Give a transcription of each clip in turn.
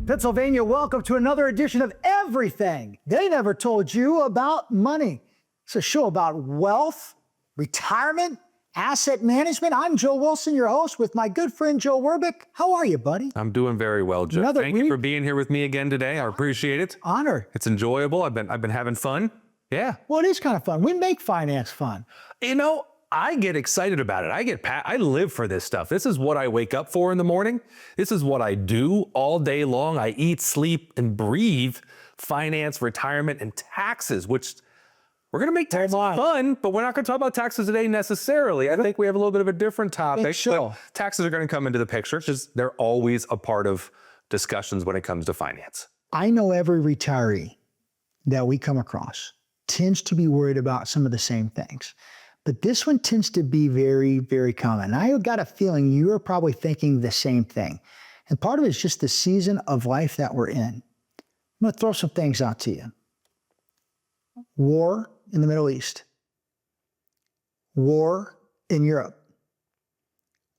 Pennsylvania, welcome to another edition of Everything They Never Told You About Money. It's a show about wealth, retirement, asset management. I'm Joe Wilson, your host, with my good friend Joe Wirbick. How are you, buddy? I'm doing very well, Joe. Thank you for being here with me again today. I appreciate it. Honor. It's enjoyable. I've been having fun. Yeah. Well, it is kind of fun. We make finance fun. You know, I get excited about it. I live for this stuff. This is what I wake up for in the morning. This is what I do all day long. I eat, sleep, and breathe finance, retirement, and taxes, which we're going to make taxes fun, but we're not going to talk about taxes today necessarily. I think we have a little bit of a different topic. Sure. Taxes are going to come into the picture because they're always a part of discussions when it comes to finance. I know every retiree that we come across tends to be worried about some of the same things. But this one tends to be very, very common. I got a feeling you're probably thinking the same thing. And part of it is just the season of life that we're in. I'm going to throw some things out to you. War in the Middle East. War in Europe.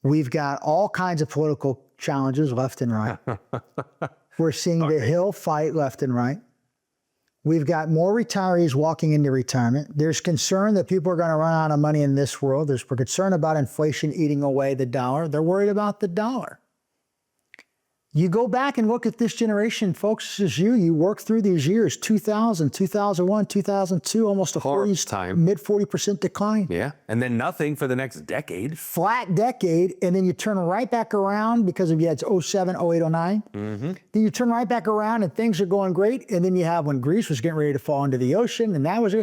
We've got all kinds of political challenges left and right. We're seeing the Hill fight left and right. We've got more retirees walking into retirement. There's concern that people are going to run out of money in this world. There's concern about inflation eating away the dollar. They're worried about the dollar. You go back and look at this generation, folks, this is you work through these years, 2000, 2001, 2002, almost a mid 40% decline. Yeah, and then nothing for the next decade. Flat decade, and then you turn right back around because of you had 07, 08, 09. Then you turn right back around and things are going great, and then you have when Greece was getting ready to fall into the ocean, and that was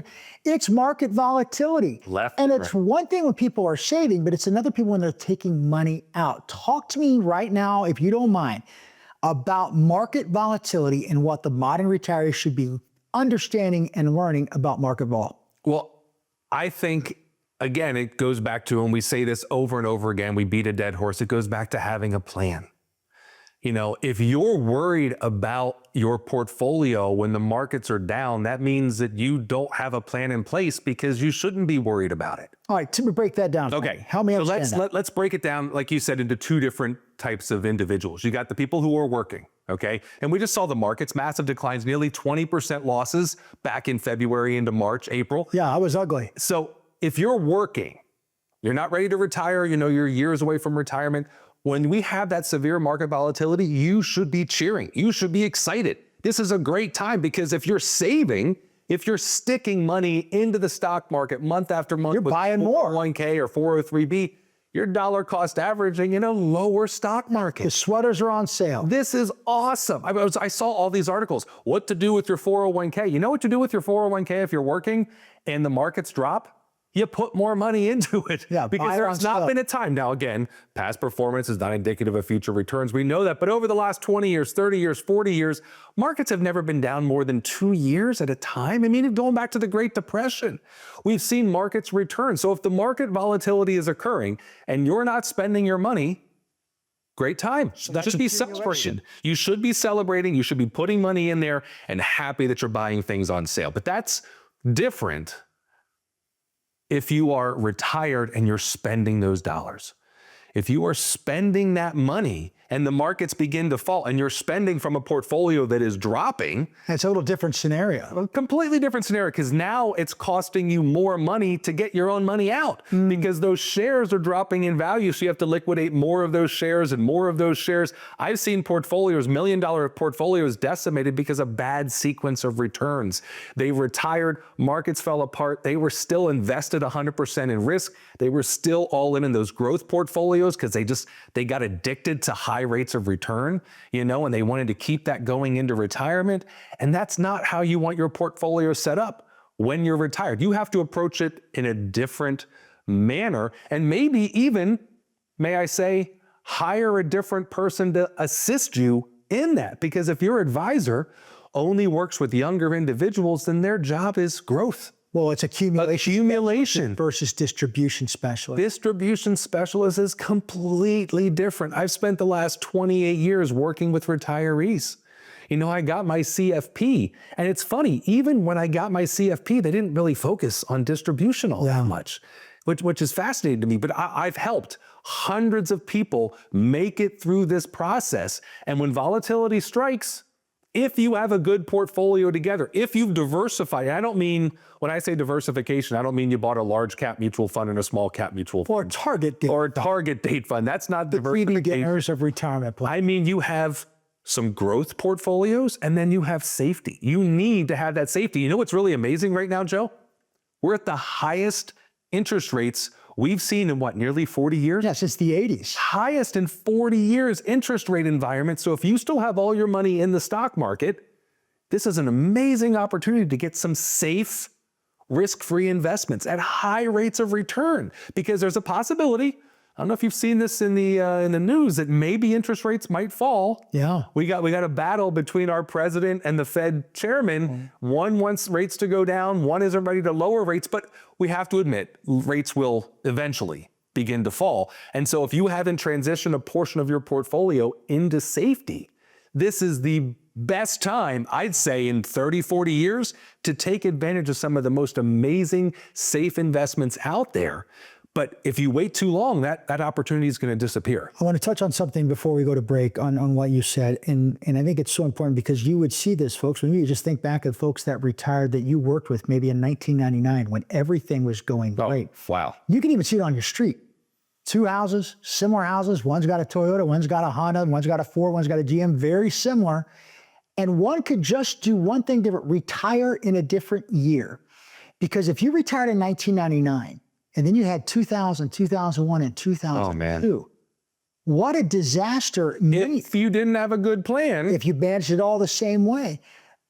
it's market volatility. And it's one thing when people are saving, but it's another people when they're taking money out. Talk to me right now, if you don't mind, about market volatility and what the modern retiree should be understanding and learning about market vol. Well, I think, again, it goes back to, and we say this over and over again, we beat a dead horse, it goes back to having a plan. You know, if you're worried about your portfolio when the markets are down, that means that you don't have a plan in place because you shouldn't be worried about it. All right, to break that down. Okay, help me understand that. Let's break it down, like you said, into two different types of individuals. You got the people who are working, okay? And we just saw the markets, massive declines, nearly 20% losses back in February into March, April. Yeah, I was ugly. So if you're working, you're not ready to retire, you know, you're years away from retirement. When we have that severe market volatility, you should be cheering. You should be excited. This is a great time because if you're saving, if you're sticking money into the stock market month after month, you're buying more 401k or 403b, your dollar cost averaging in a lower stock market. The sweaters are on sale. This is awesome. I saw all these articles. What to do with your 401k. You know what to do with your 401k if you're working and the markets drop? You put more money into it. Yeah, because there's not been a time. Now, again, past performance is not indicative of future returns. We know that. But over the last 20 years, 30 years, 40 years, markets have never been down more than 2 years at a time. I mean, going back to the Great Depression, we've seen markets return. So if the market volatility is occurring and you're not spending your money, great time. So that should be celebrated. You should be celebrating. You should be putting money in there and happy that you're buying things on sale. But that's different if you are retired and you're spending those dollars. If you are spending that money and the markets begin to fall and you're spending from a portfolio that is dropping. It's a little different scenario. A completely different scenario because now it's costing you more money to get your own money out because those shares are dropping in value. So you have to liquidate more of those shares and more of those shares. I've seen portfolios, $1 million portfolios decimated because of bad sequence of returns. They retired, markets fell apart. They were still invested 100% in risk. They were still all in those growth portfolios because they got addicted to high rates of return, you know, and they wanted to keep that going into retirement. And that's not how you want your portfolio set up when you're retired. You have to approach it in a different manner. And maybe even, may I say, hire a different person to assist you in that. Because if your advisor only works with younger individuals, then their job is growth. Well, it's accumulation versus distribution specialist. Distribution specialist is completely different. I've spent the last 28 years working with retirees. You know, I got my CFP, and it's funny, even when I got my CFP, they didn't really focus on distribution all that much, which is fascinating to me. But I've helped Hundreds of people make it through this process. And when volatility strikes, if you have a good portfolio together, if you've diversified, I don't mean, when I say diversification, I don't mean you bought a large cap mutual fund and a small cap mutual fund. Or target date. Or a target date fund. That's not The three diversification. beginners of retirement plan. I mean, you have some growth portfolios and then you have safety. You need to have that safety. You know what's really amazing right now, Joe? We're at the highest interest rates we've seen in what, nearly 40 years? Yeah, since the 80s. Highest in 40 years interest rate environment. So if you still have all your money in the stock market, this is an amazing opportunity to get some safe, risk-free investments at high rates of return, because there's a possibility, I don't know if you've seen this in the news, that maybe interest rates might fall. Yeah. We got a battle between our president and the Fed chairman. One wants rates to go down, one isn't ready to lower rates, but we have to admit, rates will eventually begin to fall. And so if you haven't transitioned a portion of your portfolio into safety, this is the best time, I'd say, in 30, 40 years to take advantage of some of the most amazing safe investments out there. But if you wait too long, that opportunity is going to disappear. I want to touch on something before we go to break on what you said. And I think it's so important because you would see this, folks, when you just think back of folks that retired that you worked with maybe in 1999 when everything was going great. Wow. You can even see it on your street. Two houses, similar houses. One's got a Toyota, one's got a Honda, one's got a Ford, one's got a GM, very similar. And one could just do one thing different, retire in a different year. Because if you retired in 1999, and then you had 2000, 2001, and 2002. Oh, man. What a disaster. If you didn't have a good plan. If you managed it all the same way,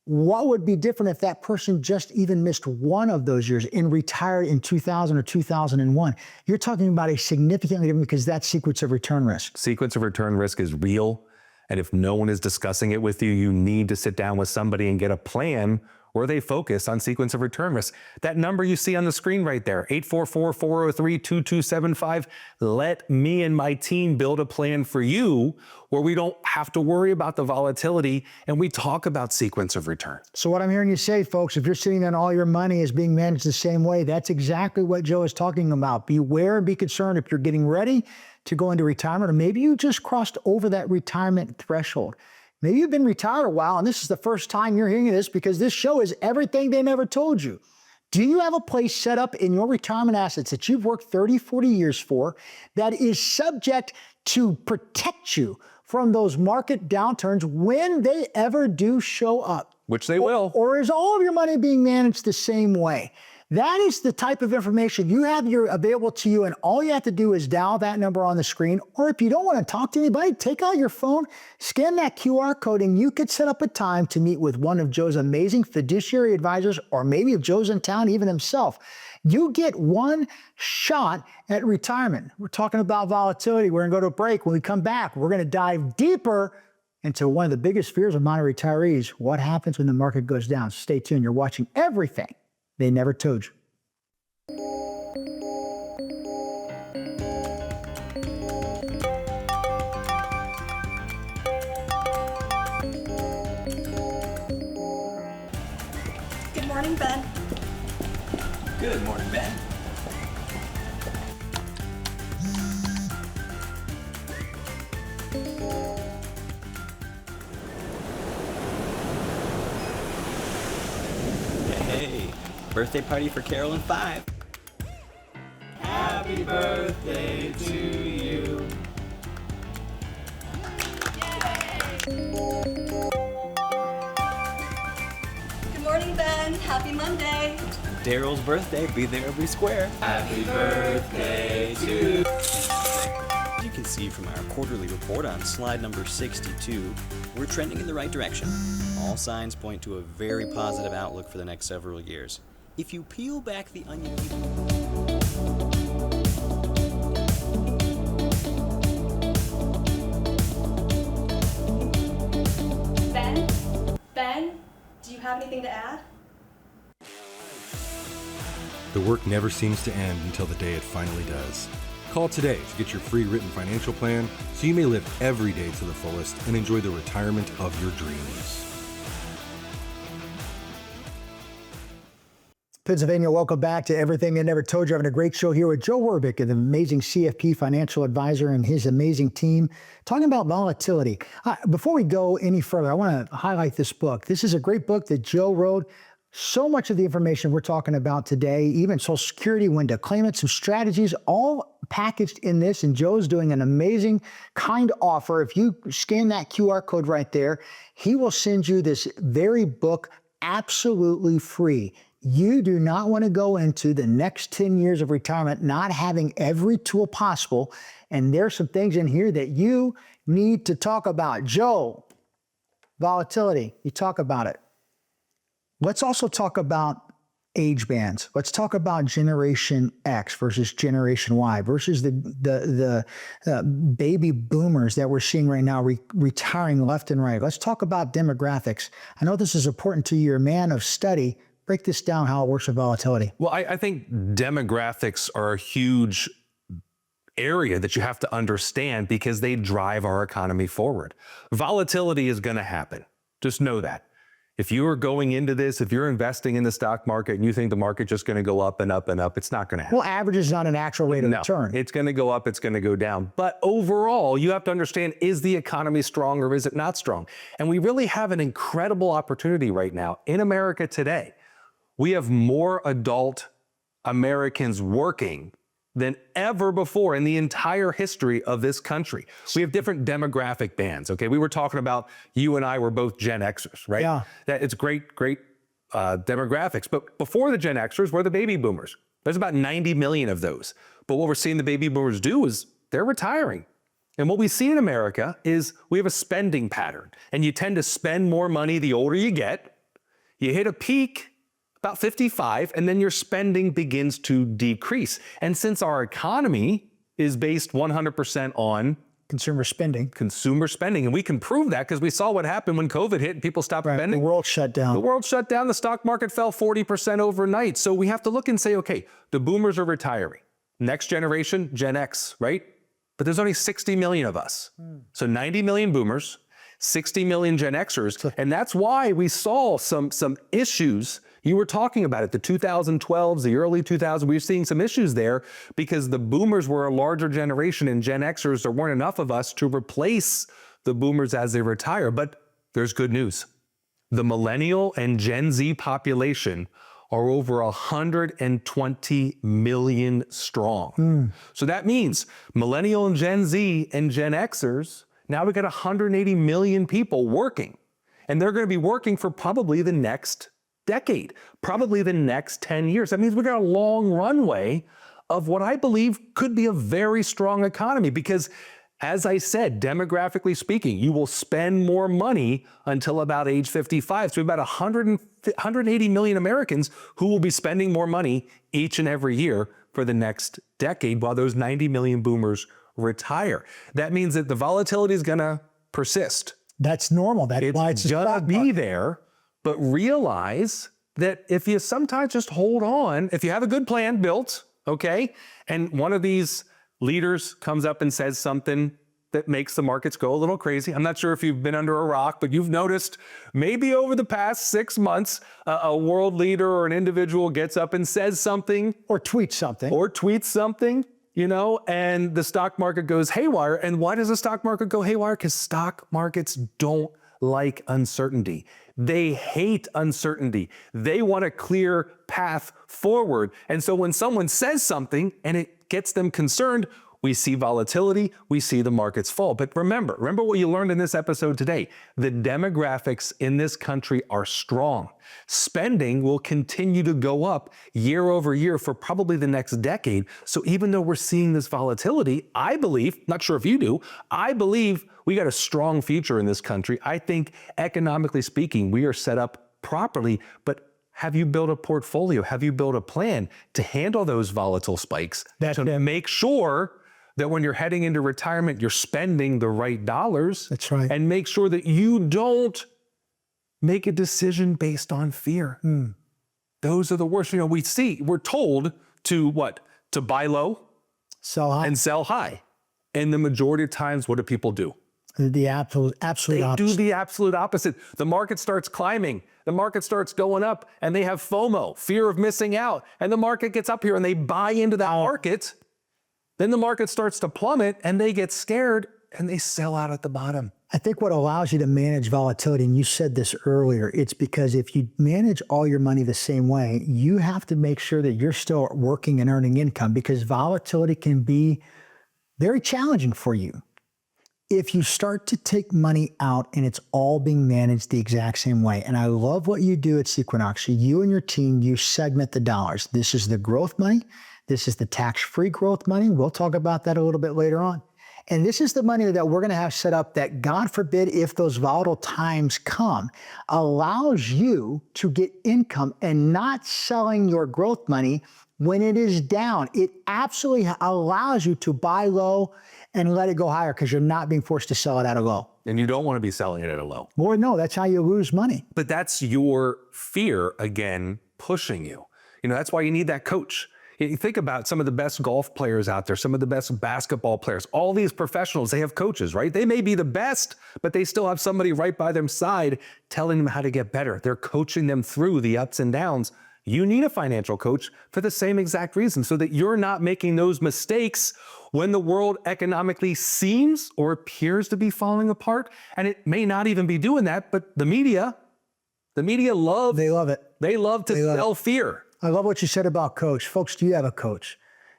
what would be different if that person just even missed one of those years and retired in 2000 or 2001? You're talking about a significantly different, because that's sequence of return risk. Sequence of return risk is real. And if no one is discussing it with you, you need to sit down with somebody and get a plan where they focus on sequence of return risk. That number you see on the screen right there, 844-403-2275. Let me and my team build a plan for you where we don't have to worry about the volatility and we talk about sequence of return. So what I'm hearing you say, folks, if you're sitting there and all your money is being managed the same way, that's exactly what Joe is talking about. Beware and be concerned if you're getting ready to go into retirement, or maybe you just crossed over that retirement threshold. Maybe you've been retired a while and this is the first time you're hearing this, because this show is everything they never told you. Do you have a place set up in your retirement assets that you've worked 30, 40 years for that is subject to protect you from those market downturns when they ever do show up? Which they will. Or is all of your money being managed the same way? That is the type of information you have available to you, and all you have to do is dial that number on the screen. Or if you don't want to talk to anybody, take out your phone, scan that QR code, and you could set up a time to meet with one of Joe's amazing fiduciary advisors, or maybe if Joe's in town, even himself. You get one shot at retirement. We're talking about volatility. We're going to go to a break. When we come back, we're going to dive deeper into one of the biggest fears of modern retirees: what happens when the market goes down. Stay tuned. You're watching everything they never told you. Good morning, Ben. Good morning, Ben. Hey, birthday party for Carol and 5. Happy birthday to you. Good morning, Ben. Happy Monday. Daryl's birthday, be there every square. Happy birthday to you. As you can see from our quarterly report on slide number 62, we're trending in the right direction. All signs point to a very positive outlook for the next several years. If you peel back the onion Ben, do you have anything to add? The work never seems to end until the day it finally does. Call today to get your free written financial plan so you may live every day to the fullest and enjoy the retirement of your dreams. Pennsylvania, welcome back to Everything I Never Told You. Having a great show here with Joe Wirbick, an amazing CFP financial advisor, and his amazing team, talking about volatility. Before we go any further, I want to highlight this book. This is a great book that Joe wrote. So much of the information we're talking about today, even Social Security, when to claim it, some strategies, all packaged in this. And Joe's doing an amazing kind offer. If you scan that QR code right there, he will send you this very book absolutely free. You do not want to go into the next 10 years of retirement not having every tool possible. And there's some things in here that you need to talk about. Joe, volatility, you talk about it. Let's also talk about age bands. Let's talk about Generation X versus Generation Y versus the baby boomers that we're seeing right now retiring left and right. Let's talk about demographics. I know this is important to you. You're a man of study. Break this down, how it works with volatility. Well, I think demographics are a huge area that you have to understand because they drive our economy forward. Volatility is going to happen. Just know that. If you are going into this, if you're investing in the stock market and you think the market's just going to go up and up and up, it's not going to happen. Well, average is not an actual rate of return. It's going to go up, it's going to go down. But overall, you have to understand, is the economy strong or is it not strong? And we really have an incredible opportunity right now in America today. We have more adult Americans working than ever before in the entire history of this country. We have different demographic bands, okay? We were talking about, you and I were both Gen Xers, right? Yeah. That it's great demographics. But before the Gen Xers were the baby boomers. There's about 90 million of those. But what we're seeing the baby boomers do is they're retiring. And what we see in America is we have a spending pattern. And you tend to spend more money the older you get. You hit a peak about 55, and then your spending begins to decrease. And since our economy is based 100% on consumer spending, and we can prove that because we saw what happened when COVID hit and people stopped spending. The world shut down. The world shut down. The stock market fell 40% overnight. So we have to look and say, okay, the boomers are retiring. Next generation, Gen X, right? But there's only 60 million of us. So 90 million boomers, 60 million Gen Xers. And that's why we saw some issues. You were talking about it, the 2012s, the early 2000s, we were seeing some issues there because the boomers were a larger generation and Gen Xers, there weren't enough of us to replace the boomers as they retire. But there's good news. The millennial and Gen Z population are over 120 million strong. So that means millennial and Gen Z and Gen Xers, now we got 180 million people working. And they're going to be working for probably the next decade, probably the next 10 years. That means we got a long runway of what I believe could be a very strong economy because, as I said, demographically speaking, you will spend more money until about age 55. So we have about 180 million Americans who will be spending more money each and every year for the next decade while those 90 million boomers retire. That means that the volatility is going to persist. That's normal. That's why it's going to be there. But realize that if you sometimes just hold on, if you have a good plan built, okay, and one of these leaders comes up and says something that makes the markets go a little crazy. I'm not sure if you've been under a rock, but you've noticed maybe over the past 6 months, a world leader or an individual gets up and says something. Or tweets something. You know, and the stock market goes haywire. And why does the stock market go haywire? Because stock markets don't like uncertainty. They hate uncertainty. They want a clear path forward. And so when someone says something and it gets them concerned, we see volatility, we see the markets fall. But remember what you learned in this episode today. The demographics in this country are strong. Spending will continue to go up year over year for probably the next decade. So even though we're seeing this volatility, I believe, not sure if you do, I believe we got a strong future in this country. I think economically speaking, we are set up properly, but have you built a portfolio? Have you built a plan to handle those volatile spikes? To make sure that when you're heading into retirement, you're spending the right dollars. That's right. And make sure that you don't make a decision based on fear. Those are the worst. You know, we're told to what? To buy low, sell high, and sell high. And the majority of times, what do people do? The absolute opposite. They do the absolute opposite. The market starts climbing. the market starts going up and they have FOMO, fear of missing out, and the market gets up here and they buy into that market, then the market starts to plummet and they get scared and they sell out at the bottom. I think what allows you to manage volatility, and you said this earlier, it's because if you manage all your money the same way, you have to make sure that you're still working and earning income, because volatility can be very challenging for you. If you start to take money out and it's all being managed the exact same way, and I love what you do at Sequinox, you and your team, you segment the dollars. This is the growth money. This is the tax-free growth money. We'll talk about that a little bit later on. And this is the money that we're going to have set up that, God forbid, if those volatile times come, allows you to get income and not selling your growth money when it is down. It absolutely allows you to buy low and let it go higher because you're not being forced to sell it at a low. And you don't want to be selling it at a low. Well, no, that's how you lose money. But that's your fear, again, pushing you. You know, that's why you need that coach. You think about some of the best golf players out there, some of the best basketball players, all these professionals, they have coaches, right? They may be the best, but they still have somebody right by their side telling them how to get better. They're coaching them through the ups and downs. You need a financial coach for the same exact reason, so that you're not making those mistakes when the world economically seems or appears to be falling apart. And it may not even be doing that, but the media love. They love it. They love to sell fear. I love what you said about coach. Folks, do you have a coach?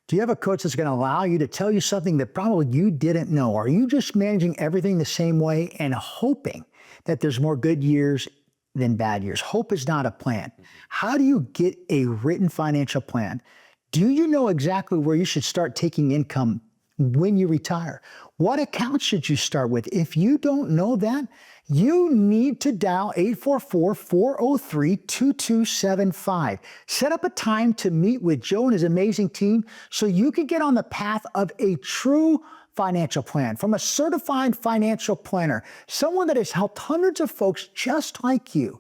Do you have a coach that's going to allow you to tell you something that probably you didn't know? Are you just managing everything the same way and hoping that there's more good years than bad years? Hope is not a plan. How do you get a written financial plan? Do you know exactly where you should start taking income when you retire? What account should you start with? If you don't know that, you need to dial 844-403-2275. Set up a time to meet with Joe and his amazing team so you can get on the path of a true financial plan from a certified financial planner, someone that has helped hundreds of folks just like you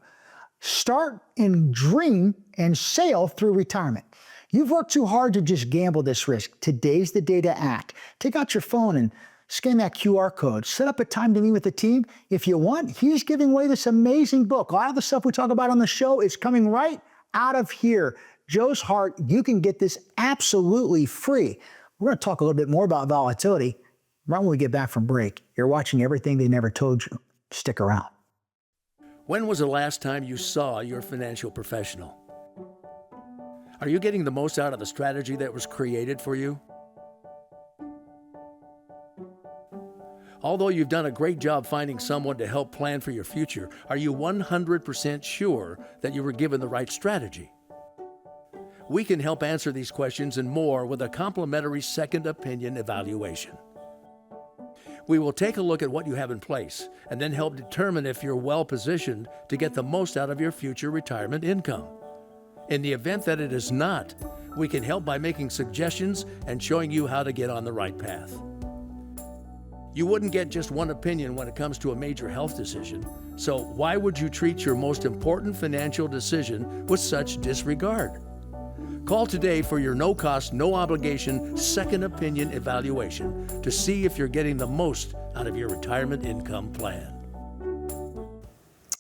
start and dream and sail through retirement. You've worked too hard to just gamble this risk. Today's the day to act. Take out your phone and scan that QR code. Set up a time to meet with the team. If you want, he's giving away this amazing book. A lot of the stuff we talk about on the show is coming right out of here. Joe's Heart, you can get this absolutely free. We're going to talk a little bit more about volatility right when we get back from break. You're watching Everything They Never Told You. Stick around. When was the last time you saw your financial professional? Are you getting the most out of the strategy that was created for you? Although you've done a great job finding someone to help plan for your future, are you 100% sure that you were given the right strategy? We can help answer these questions and more with a complimentary second opinion evaluation. We will take a look at what you have in place and then help determine if you're well positioned to get the most out of your future retirement income. In the event that it is not, we can help by making suggestions and showing you how to get on the right path. You wouldn't get just one opinion when it comes to a major health decision, so why would you treat your most important financial decision with such disregard? Call today for your no-cost, no-obligation second opinion evaluation to see if you're getting the most out of your retirement income plan.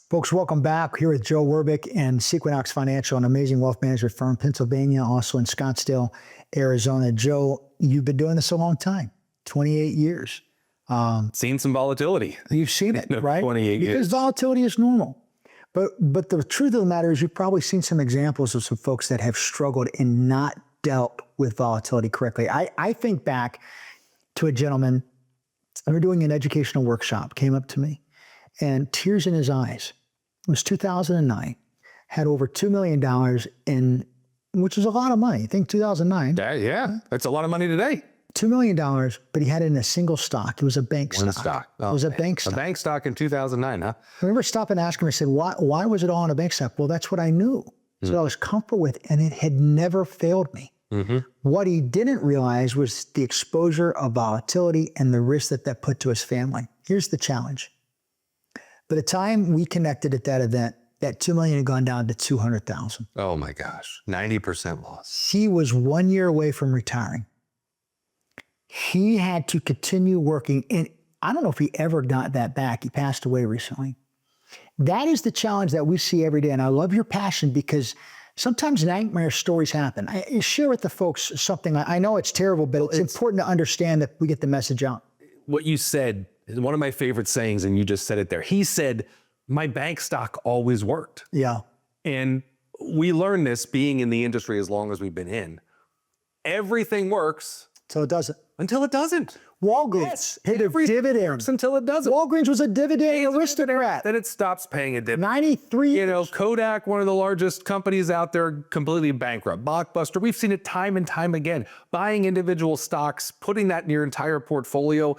Folks, welcome back. Here with Joe Wirbick and Sequinox Financial, an amazing wealth management firm, Pennsylvania, also in Scottsdale, Arizona. Joe, you've been doing this a long time, 28 years. Seen some volatility. You've seen it, right? 28 years. Because volatility is normal. But the truth of the matter is you've probably seen some examples of some folks that have struggled and not dealt with volatility correctly. I think back to a gentleman, we were doing an educational workshop, came up to me, and tears in his eyes. It was 2009, had over $2 million in, which is a lot of money. I think 2009. Yeah, that's a lot of money today. $2 million, but he had it in a single stock. It was a bank stock. One stock. It was a bank stock. A bank stock in 2009, huh? I remember stopping and asking him, I said, why was it all in a bank stock? Well, that's what I knew. That's what I was comfortable with, and it had never failed me. Mm-hmm. What he didn't realize was the exposure of volatility and the risk that put to his family. Here's the challenge. By the time we connected at that event, that $2 million had gone down to $200,000. Oh my gosh, 90% loss. He was 1 year away from retiring. He had to continue working, and I don't know if he ever got that back. He passed away recently. That is the challenge that we see every day. And I love your passion because sometimes nightmare stories happen. I share with the folks something. I know it's terrible, but it's important to understand that we get the message out. What you said is one of my favorite sayings, and you just said it there. He said, my bank stock always worked. Yeah. And we learned this being in the industry as long as we've been in. Everything works So it doesn't. until it doesn't. Walgreens paid a Everything dividend. works until it doesn't. Walgreens was a dividend aristocrat. Then it stops paying a dividend. 93 You know, Kodak, one of the largest companies out there, completely bankrupt. Blockbuster, we've seen it time and time again. Buying individual stocks, putting that in your entire portfolio,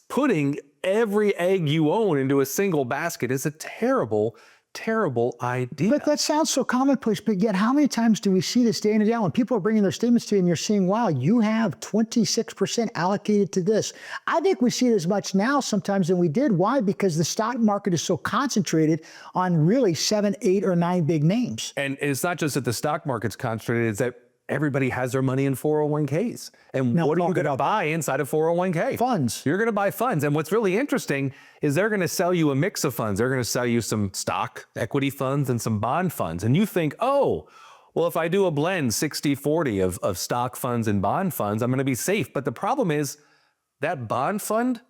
putting every egg you own into a single basket is a terrible, terrible idea. But that sounds so commonplace, but yet how many times do we see this day in and day out when people are bringing their statements to you and you're seeing, wow, you have 26% allocated to this. I think we see it as much now sometimes than we did. Why? Because the stock market is so concentrated on really 7, 8, or 9 big names. And it's not just that the stock market's concentrated, it's that everybody has their money in 401ks. And Now, what are you talk going to about buy inside a 401k? Funds. You're going to buy funds. And what's really interesting is they're going to sell you a mix of funds. They're going to sell you some stock, equity funds, and some bond funds. And you think, oh, well, if I do a blend 60-40 of stock funds and bond funds, I'm going to be safe. But the problem is that bond fund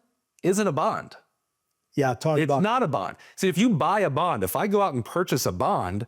isn't a bond. Yeah, It's not a bond. See, if you buy a bond, if I go out and purchase a bond,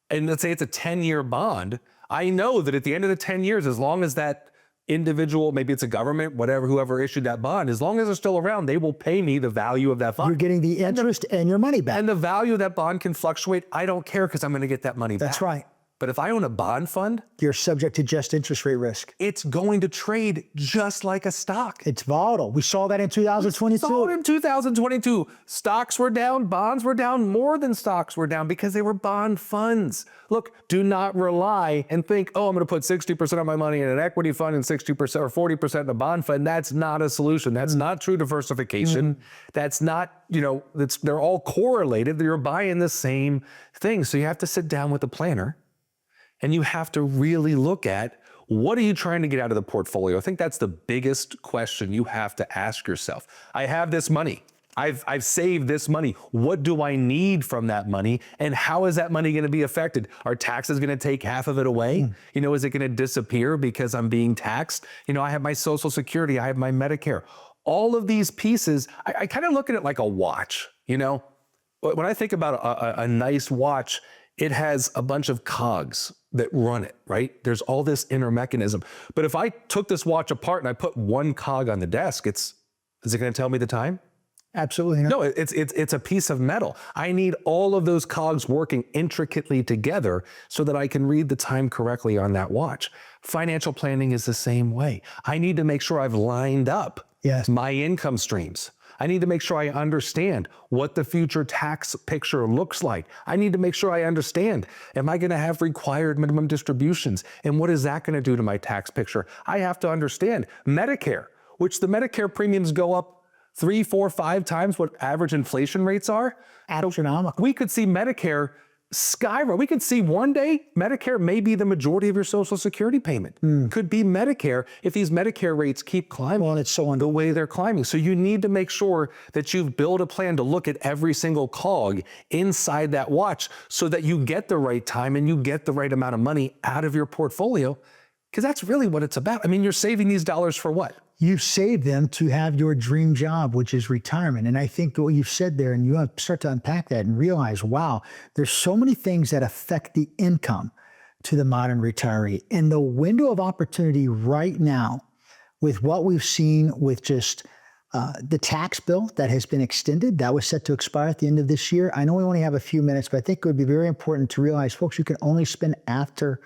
and let's say it's a 10-year bond, I know that at the end of the 10 years, as long as that individual, maybe it's a government, whatever, whoever issued that bond, as long as they're still around, they will pay me the value of that You're bond. getting the interest and your money back. And the value of that bond can fluctuate. I don't care because I'm going to get that money back. That's right. But if I own a bond fund, You're subject to just interest rate risk. it's going to trade just like a stock. It's volatile. We saw that in So 2022. in 2022, stocks were down, bonds were down, more than stocks were down because they were bond funds. Look, do not rely and think, oh, I'm going to put 60% of my money in an equity fund and 60% or 40% in a bond fund. That's not a solution. That's not true diversification. That's not, they're all correlated. You're buying the same thing. So you have to sit down with a planner and you have to really look at what are you trying to get out of the portfolio? I think that's the biggest question you have to ask yourself. I have this money. I've saved this money. What do I need from that money? And how is that money going to be affected? Are taxes going to take half of it away? Is it going to disappear because I'm being taxed? I have my Social Security. I have my Medicare. All of these pieces, I kind of look at it like a watch. When I think about a nice watch, it has a bunch of cogs that run it, right? There's all this inner mechanism. But if I took this watch apart and I put one cog on the desk, is it going to tell me the time? Absolutely not. No, it's a piece of metal. I need all of those cogs working intricately together so that I can read the time correctly on that watch. Financial planning is the same way. I need to make sure I've lined up my income streams. I need to make sure I understand what the future tax picture looks like. I need to make sure I understand, am I going to have required minimum distributions? And what is that going to do to my tax picture? I have to understand Medicare, which the Medicare premiums go up 3, 4, 5 times what average inflation rates are. Astronomical. We could see Medicare skyrocket. We could see one day Medicare may be the majority of your Social Security payment. Could be Medicare if these Medicare rates keep climbing. Well, it's so the way they're climbing. So you need to make sure that you've built a plan to look at every single cog inside that watch so that you get the right time and you get the right amount of money out of your portfolio. Because that's really what it's about. I mean, you're saving these dollars for what? You save them to have your dream job, which is retirement. And I think what you've said there, and you have to start to unpack that and realize, wow, there's so many things that affect the income to the modern retiree. And the window of opportunity right now, with what we've seen with just the tax bill that has been extended, that was set to expire at the end of this year. I know we only have a few minutes, but I think it would be very important to realize, folks, you can only spend after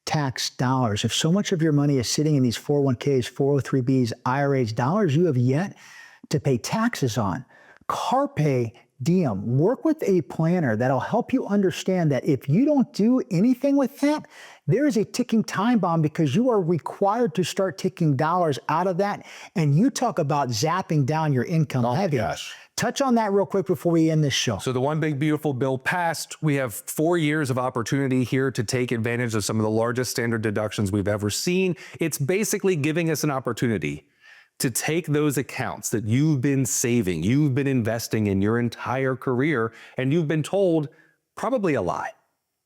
tax dollars. If so much of your money is sitting in these 401ks, 403bs, IRAs, dollars you have yet to pay taxes on, carpe diem, work with a planner that'll help you understand that if you don't do anything with that, there is a ticking time bomb because you are required to start taking dollars out of that. And you talk about zapping down your income. Touch on that real quick before we end this show. So the One Big Beautiful Bill passed. We have 4 years of opportunity here to take advantage of some of the largest standard deductions we've ever seen. It's basically giving us an opportunity to take those accounts that you've been saving, you've been investing in your entire career, and you've been told probably a lie.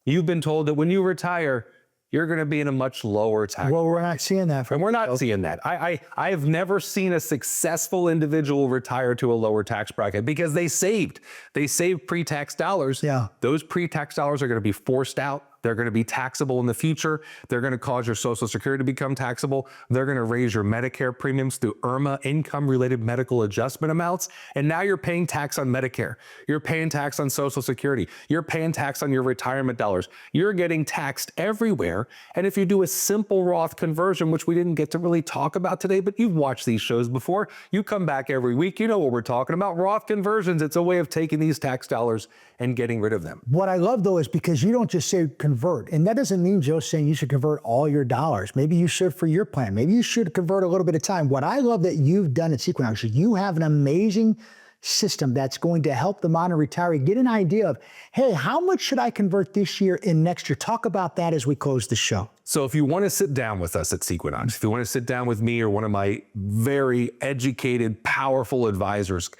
You've been told that when you retire, you're going to be in a much lower tax. Well, we're not seeing that. And we're not seeing that. I have never seen a successful individual retire to a lower tax bracket because they saved pre-tax dollars. Yeah. Those pre-tax dollars are going to be forced out. They're going to be taxable in the future. They're going to cause your Social Security to become taxable. They're going to raise your Medicare premiums through IRMA, income-related medical adjustment amounts. And now you're paying tax on Medicare. You're paying tax on Social Security. You're paying tax on your retirement dollars. You're getting taxed everywhere. And if you do a simple Roth conversion, which we didn't get to really talk about today, but you've watched these shows before, you come back every week, you know what we're talking about. Roth conversions, it's a way of taking these tax dollars and getting rid of them. What I love, though, is because you don't just say convert. And that doesn't mean Joe's saying you should convert all your dollars. Maybe you should for your plan. Maybe you should convert a little bit of time. What I love that you've done at Sequinox is you have an amazing system that's going to help the modern retiree get an idea of, hey, how much should I convert this year and next year? Talk about that as we close the show. So if you want to sit down with us at Sequinox, if you want to sit down with me or one of my very educated, powerful advisors,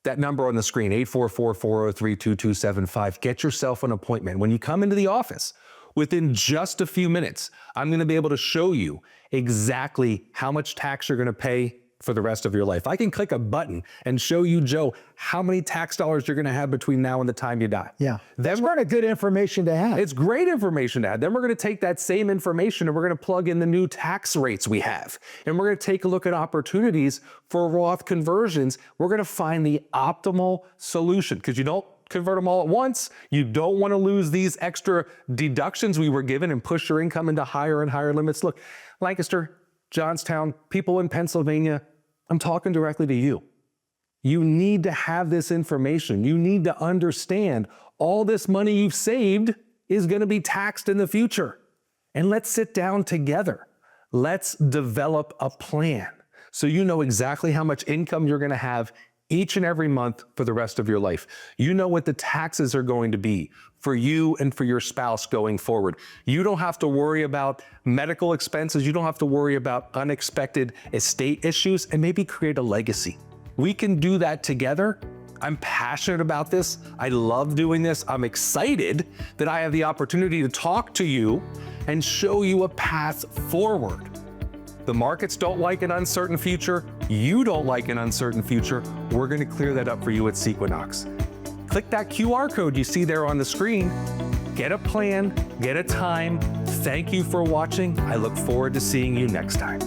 that number on the screen, 844-403-2275, get yourself an appointment. When you come into the office, within just a few minutes, I'm going to be able to show you exactly how much tax you're going to pay for the rest of your life. I can click a button and show you, Joe, how many tax dollars you're going to have between now and the time you die. Yeah, that's kind of good information to have. It's great information to have. Then we're going to take that same information and we're going to plug in the new tax rates we have. And we're going to take a look at opportunities for Roth conversions. We're going to find the optimal solution because you don't convert them all at once. You don't want to lose these extra deductions we were given and push your income into higher and higher limits. Look, Lancaster, Johnstown, people in Pennsylvania, I'm talking directly to you. You need to have this information. You need to understand all this money you've saved is going to be taxed in the future. And let's sit down together. Let's develop a plan so you know exactly how much income you're going to have each and every month for the rest of your life. You know what the taxes are going to be for you and for your spouse going forward. You don't have to worry about medical expenses. You don't have to worry about unexpected estate issues and maybe create a legacy. We can do that together. I'm passionate about this. I love doing this. I'm excited that I have the opportunity to talk to you and show you a path forward. The markets don't like an uncertain future. You don't like an uncertain future. We're going to clear that up for you at Sequinox. Click that QR code you see there on the screen. Get a plan, get a time. Thank you for watching. I look forward to seeing you next time.